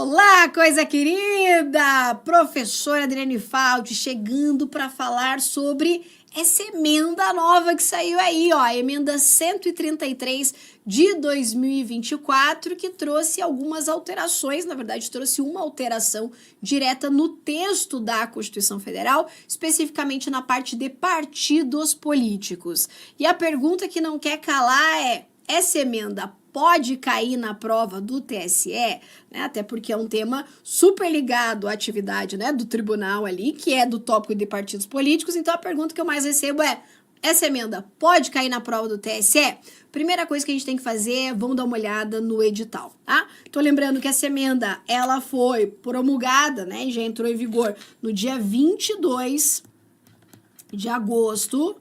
Olá, coisa querida! Professora Adriane Falti chegando para falar sobre essa emenda nova que saiu aí, ó, a emenda 133 de 2024, que trouxe algumas alterações, na verdade trouxe uma alteração direta no texto da Constituição Federal, especificamente na parte de partidos políticos. E a pergunta que não quer calar é: essa emenda pode cair na prova do TSE, né? Até porque é um tema super ligado à atividade, né, do tribunal ali, que é do tópico de partidos políticos. Então a pergunta que eu mais recebo é: essa emenda pode cair na prova do TSE? Primeira coisa que a gente tem que fazer é, vamos dar uma olhada no edital, tá? Tô lembrando que essa emenda, ela foi promulgada, né, e já entrou em vigor no dia 22 de agosto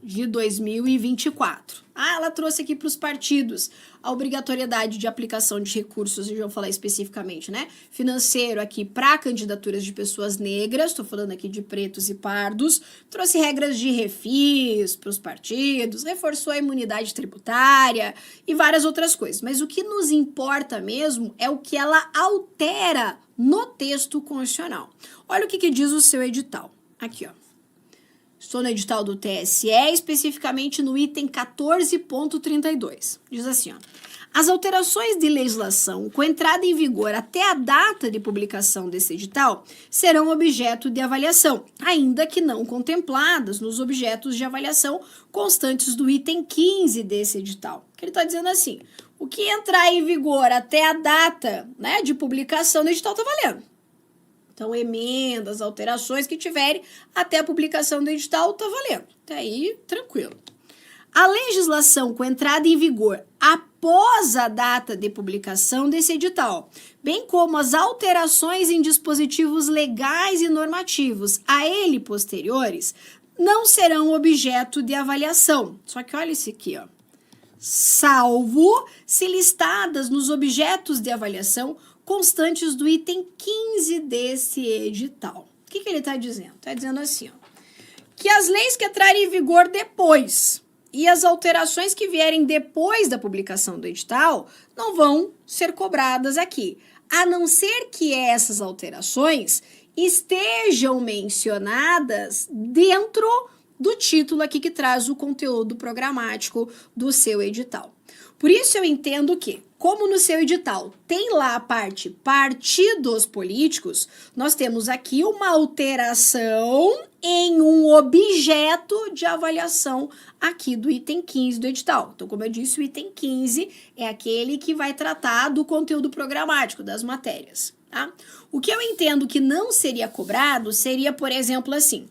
de 2024. Ela trouxe aqui para os partidos a obrigatoriedade de aplicação de recursos, eu vou falar especificamente, né? Financeiro aqui para candidaturas de pessoas negras, estou falando aqui de pretos e pardos, trouxe regras de refis para os partidos, reforçou a imunidade tributária e várias outras coisas. Mas o que nos importa mesmo é o que ela altera no texto constitucional. Olha o que diz o seu edital. Aqui, ó. Estou no edital do TSE, especificamente no item 14.32. Diz assim, ó: as alterações de legislação com entrada em vigor até a data de publicação desse edital serão objeto de avaliação, ainda que não contempladas nos objetos de avaliação constantes do item 15 desse edital. Que ele está dizendo assim: o que entrar em vigor até a data, né, de publicação do edital está valendo. Então, emendas, alterações que tiverem até a publicação do edital, tá valendo. Até aí, tranquilo. A legislação com entrada em vigor após a data de publicação desse edital, bem como as alterações em dispositivos legais e normativos a ele posteriores, não serão objeto de avaliação. Só que olha isso aqui, ó. Salvo se listadas nos objetos de avaliação constantes do item 15 desse edital. O que ele está dizendo? Está dizendo assim, ó, que as leis que entrarem em vigor depois e as alterações que vierem depois da publicação do edital não vão ser cobradas aqui, a não ser que essas alterações estejam mencionadas dentro do título aqui que traz o conteúdo programático do seu edital. Por isso eu entendo que, como no seu edital tem lá a parte partidos políticos, nós temos aqui uma alteração em um objeto de avaliação aqui do item 15 do edital. Então, como eu disse, o item 15 é aquele que vai tratar do conteúdo programático das matérias, tá? O que eu entendo que não seria cobrado seria, por exemplo, assim: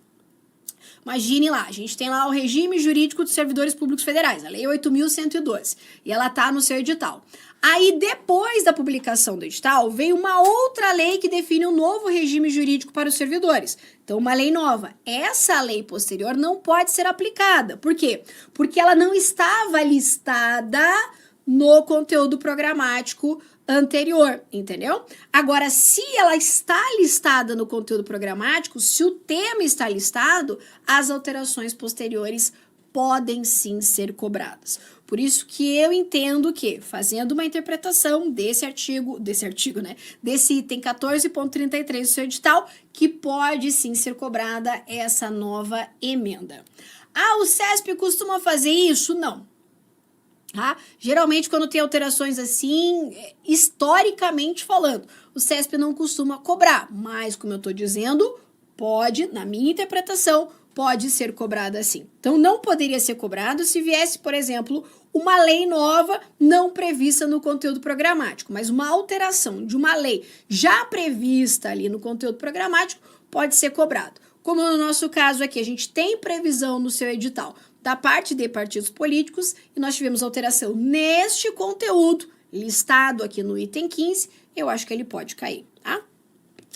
imagine lá, a gente tem lá o regime jurídico dos servidores públicos federais, a lei 8.112, e ela tá no seu edital. Aí, depois da publicação do edital, vem uma outra lei que define um novo regime jurídico para os servidores. Então, uma lei nova. Essa lei posterior não pode ser aplicada. Por quê? Porque ela não estava listada no conteúdo programático anterior, entendeu? Agora, se ela está listada no conteúdo programático, se o tema está listado, as alterações posteriores podem sim ser cobradas. Por isso que eu entendo que, fazendo uma interpretação desse artigo, né, desse item 14.33 do seu edital, que pode sim ser cobrada essa nova emenda. Ah, o CESP costuma fazer isso? Não. Tá? Geralmente, quando tem alterações assim, historicamente falando, o CESP não costuma cobrar, mas, como eu estou dizendo, pode, na minha interpretação, pode ser cobrado assim. Então, não poderia ser cobrado se viesse, por exemplo, uma lei nova não prevista no conteúdo programático, mas uma alteração de uma lei já prevista ali no conteúdo programático pode ser cobrado. Como no nosso caso aqui, a gente tem previsão no seu edital da parte de partidos políticos e nós tivemos alteração neste conteúdo listado aqui no item 15, eu acho que ele pode cair, tá?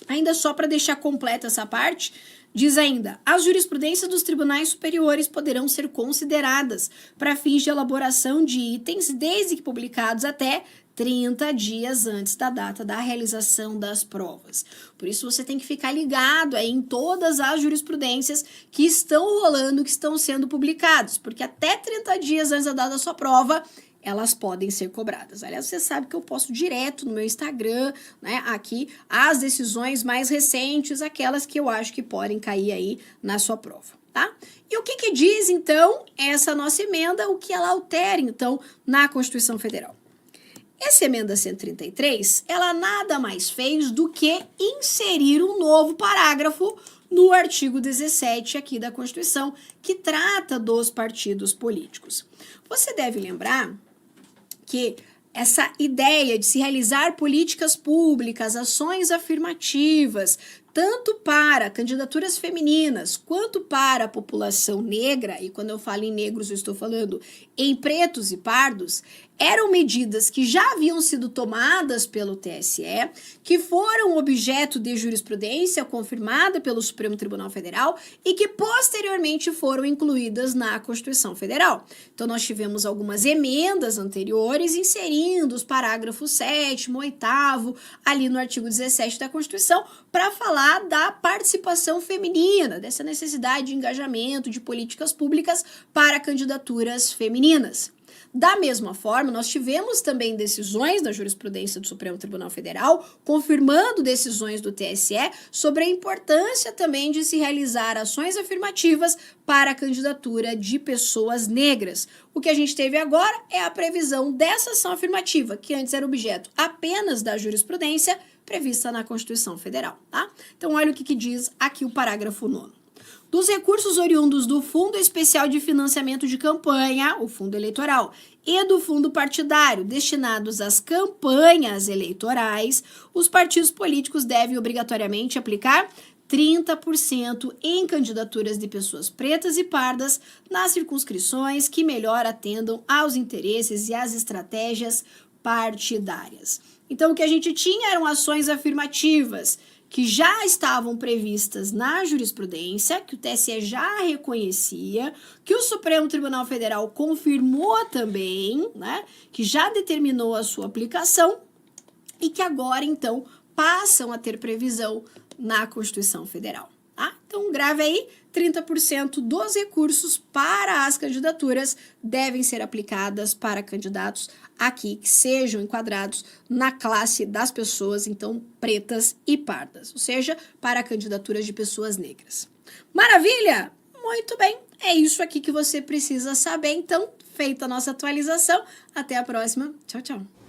Ainda só para deixar completa essa parte, diz ainda: as jurisprudências dos tribunais superiores poderão ser consideradas para fins de elaboração de itens, desde que publicados até 30 dias antes da data da realização das provas. Por isso você tem que ficar ligado aí em todas as jurisprudências que estão rolando, que estão sendo publicadas, porque até 30 dias antes da data da sua prova, elas podem ser cobradas. Aliás, você sabe que eu posto direto no meu Instagram, né, aqui, as decisões mais recentes, aquelas que eu acho que podem cair aí na sua prova, tá? E o que que diz, então, essa nossa emenda, o que ela altera, então, na Constituição Federal? Essa emenda 133, ela nada mais fez do que inserir um novo parágrafo no artigo 17 aqui da Constituição, que trata dos partidos políticos. Você deve lembrar que essa ideia de se realizar políticas públicas, ações afirmativas, tanto para candidaturas femininas quanto para a população negra, e quando eu falo em negros eu estou falando em pretos e pardos, eram medidas que já haviam sido tomadas pelo TSE, que foram objeto de jurisprudência confirmada pelo Supremo Tribunal Federal e que posteriormente foram incluídas na Constituição Federal. Então nós tivemos algumas emendas anteriores inserindo os parágrafos 7º, 8º, ali no artigo 17 da Constituição, para falar da participação feminina, dessa necessidade de engajamento de políticas públicas para candidaturas femininas. Da mesma forma, nós tivemos também decisões da jurisprudência do Supremo Tribunal Federal, confirmando decisões do TSE sobre a importância também de se realizar ações afirmativas para a candidatura de pessoas negras. O que a gente teve agora é a previsão dessa ação afirmativa, que antes era objeto apenas da jurisprudência prevista na Constituição Federal, tá? Então, olha o que diz aqui o parágrafo 9º. Dos recursos oriundos do Fundo Especial de Financiamento de Campanha, o Fundo Eleitoral, e do Fundo Partidário, destinados às campanhas eleitorais, os partidos políticos devem obrigatoriamente aplicar 30% em candidaturas de pessoas pretas e pardas nas circunscrições que melhor atendam aos interesses e às estratégias partidárias. Então, o que a gente tinha eram ações afirmativas que já estavam previstas na jurisprudência, que o TSE já reconhecia, que o Supremo Tribunal Federal confirmou também, né, que já determinou a sua aplicação e que agora, então, passam a ter previsão na Constituição Federal. Tá? Então, grave aí, 30% dos recursos para as candidaturas devem ser aplicadas para candidatos aqui que sejam enquadrados na classe das pessoas, então, pretas e pardas, ou seja, para candidaturas de pessoas negras. Maravilha? Muito bem, é isso aqui que você precisa saber, então, feita a nossa atualização. Até a próxima. Tchau, tchau.